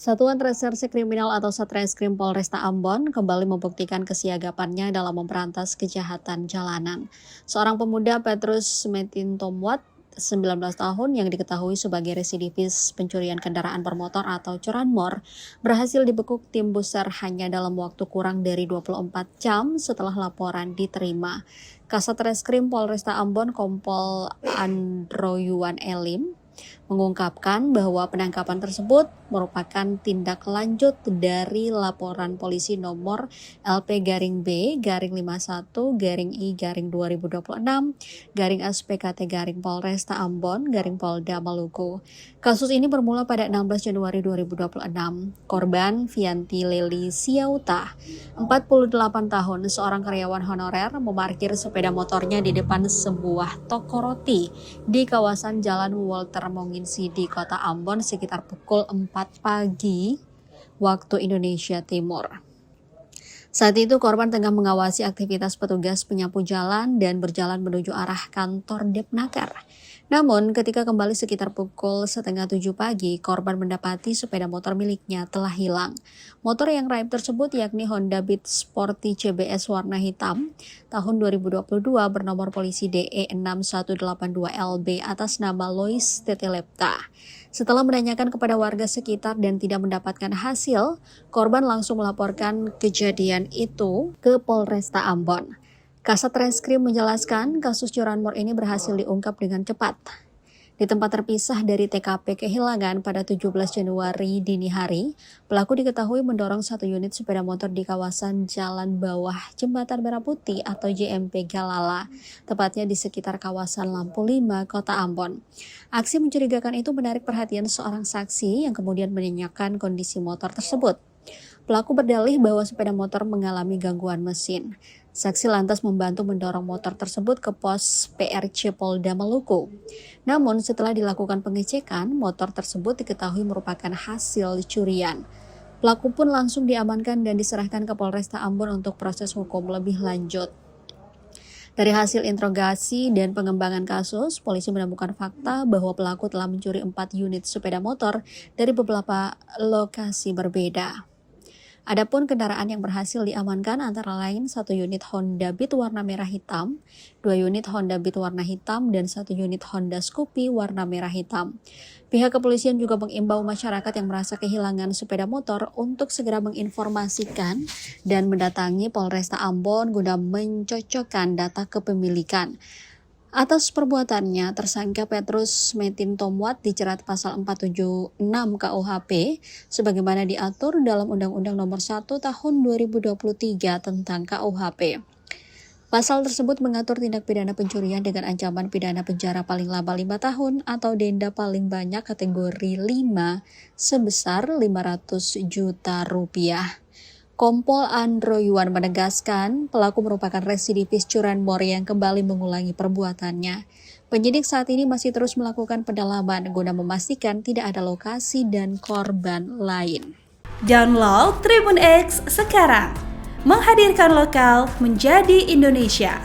Satuan Reserse Kriminal atau Satreskrim Polresta Ambon kembali membuktikan kesiagapannya dalam memberantas kejahatan jalanan. Seorang pemuda Petrus Metintomwat, 19 tahun yang diketahui sebagai residivis pencurian kendaraan bermotor atau curanmor, berhasil dibekuk tim Buser hanya dalam waktu kurang dari 24 jam setelah laporan diterima. Kasat Reskrim Polresta Ambon Kompol Androyuan Elim mengungkapkan bahwa penangkapan tersebut merupakan tindak lanjut dari laporan polisi nomor LP-B-51-I-2026 Polresta Ambon Polda Maluku. Kasus ini bermula pada 16 Januari 2026. Korban Vianti Leli Siauta, 48 tahun, seorang karyawan honorer, memarkir sepeda motornya di depan sebuah toko roti di kawasan Jalan Walter Monginsidi di Kota Ambon sekitar pukul 4 pagi waktu Indonesia Timur. Saat itu korban tengah mengawasi aktivitas petugas penyapu jalan dan berjalan menuju arah kantor Depnaker. Namun ketika kembali sekitar pukul 6:30 pagi, korban mendapati sepeda motor miliknya telah hilang. Motor yang raib tersebut yakni Honda Beat Sporty CBS warna hitam tahun 2022 bernomor polisi DE 6182LB atas nama Lois Tetelepta. Setelah menanyakan kepada warga sekitar dan tidak mendapatkan hasil, korban langsung melaporkan kejadian itu ke Polresta Ambon. Kasat Reskrim menjelaskan kasus curanmor ini berhasil diungkap dengan cepat. Di tempat terpisah dari TKP kehilangan pada 17 Januari dini hari, pelaku diketahui mendorong satu unit sepeda motor di kawasan Jalan Bawah Jembatan Merah Putih atau JMP Galala, tepatnya di sekitar kawasan Lampu 5, Kota Ambon. Aksi mencurigakan itu menarik perhatian seorang saksi yang kemudian menanyakan kondisi motor tersebut. Pelaku berdalih bahwa sepeda motor mengalami gangguan mesin. Saksi lantas membantu mendorong motor tersebut ke pos PRC Polda Maluku. Namun setelah dilakukan pengecekan, motor tersebut diketahui merupakan hasil curian. Pelaku pun langsung diamankan dan diserahkan ke Polresta Ambon untuk proses hukum lebih lanjut. Dari hasil interogasi dan pengembangan kasus, polisi menemukan fakta bahwa pelaku telah mencuri 4 unit sepeda motor dari beberapa lokasi berbeda. Adapun kendaraan yang berhasil diamankan antara lain 1 unit Honda Beat warna merah hitam, 2 unit Honda Beat warna hitam, dan 1 unit Honda Scoopy warna merah hitam. Pihak kepolisian juga mengimbau masyarakat yang merasa kehilangan sepeda motor untuk segera menginformasikan dan mendatangi Polresta Ambon guna mencocokkan data kepemilikan. Atas perbuatannya, tersangka Petrus Metintomwat dijerat pasal 476 KUHP sebagaimana diatur dalam Undang-Undang Nomor 1 Tahun 2023 tentang KUHP. Pasal tersebut mengatur tindak pidana pencurian dengan ancaman pidana penjara paling lama 5 tahun atau denda paling banyak kategori 5 sebesar 500 juta rupiah. Kompol Androyuan menegaskan pelaku merupakan residivis curanmor yang kembali mengulangi perbuatannya. Penyidik saat ini masih terus melakukan pendalaman guna memastikan tidak ada lokasi dan korban lain. Download Tribun X sekarang, menghadirkan lokal menjadi Indonesia.